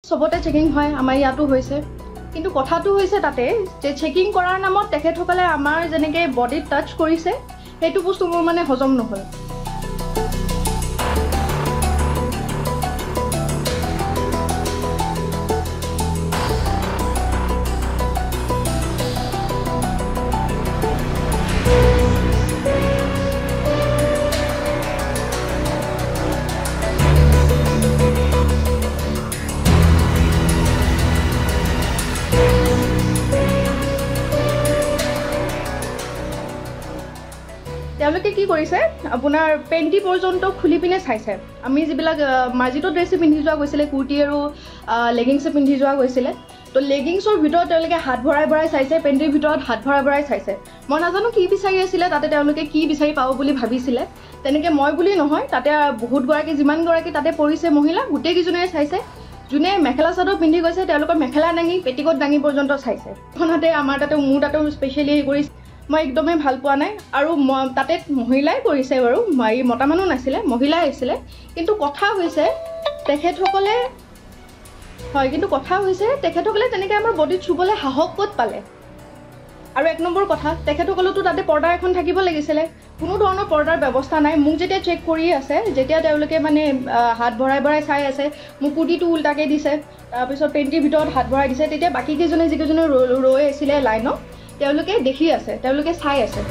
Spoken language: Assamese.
সবতে চেকিং হয়, আমাৰ ইয়াতো হৈছে। কিন্তু কথাটো হৈছে তাতে যে চেকিং কৰাৰ নামত তেখেতসকলে আমাৰ যেনেকৈ বডিত টাচ কৰিছে সেইটো বস্তু মোৰ মানে হজম নহ'ল। তেওঁলোকে কি কৰিছে আপোনাৰ পেণ্টি পৰ্যন্ত খুলি পিনে চাইছে। আমি যিবিলাক মাৰ্জিত ড্ৰেছ পিন্ধি যোৱা গৈছিলে, কুৰ্তি আৰু লেগিংছে পিন্ধি যোৱা গৈছিলে, তো লেগিংছৰ ভিতৰত তেওঁলোকে হাত ভৰাই ভৰাই চাইছে, পেণ্টিৰ ভিতৰত হাত ভৰাই ভৰাই চাইছে। মই নাজানো কি বিচাৰি আছিলে তাতে, তেওঁলোকে কি বিচাৰি পাব বুলি ভাবিছিলে। তেনেকৈ মই বুলি নহয়, তাতে বহুতগৰাকী যিমানগৰাকী তাতে পৰিছে মহিলা গোটেইকেইজনে চাইছে। যোনে মেখেলা চাদৰ পিন্ধি গৈছে তেওঁলোকৰ মেখেলা দাঙি পেটিকোট দাঙি পৰ্যন্ত চাইছে। খনতে আমাৰ তাতে মোৰ তাতেও স্পেচিয়েলি কৰিছে। মই একদমেই ভাল পোৱা নাই। আৰু তাতে মহিলাই কৰিছে বাৰু, মতা মানুহ নাছিলে, মহিলাই আহিছিলে। কিন্তু কথা হৈছে তেখেতসকলে তেনেকৈ আমাৰ বডিত চুবলৈ সাহস ক'ত পালে। আৰু এক নম্বৰ কথা, তেখেতসকলেতো তাতে পৰ্দা এখন থাকিব লাগিছিলে, কোনো ধৰণৰ পৰ্দাৰ ব্যৱস্থা নাই। মোক যেতিয়া চেক কৰি আছে, যেতিয়া তেওঁলোকে মানে হাত ভৰাই ভৰাই চাই আছে, মোক কুৰ্তিটো উল্টাকৈ দিছে, তাৰপিছত পেণ্টিৰ ভিতৰত হাত ভৰাই দিছে, তেতিয়া বাকীকেইজনে যিকেইজনে ৰৈ আছিলে লাইনত তেওঁলোকে দেখি আছে, তেওঁলোকে চাই আছে।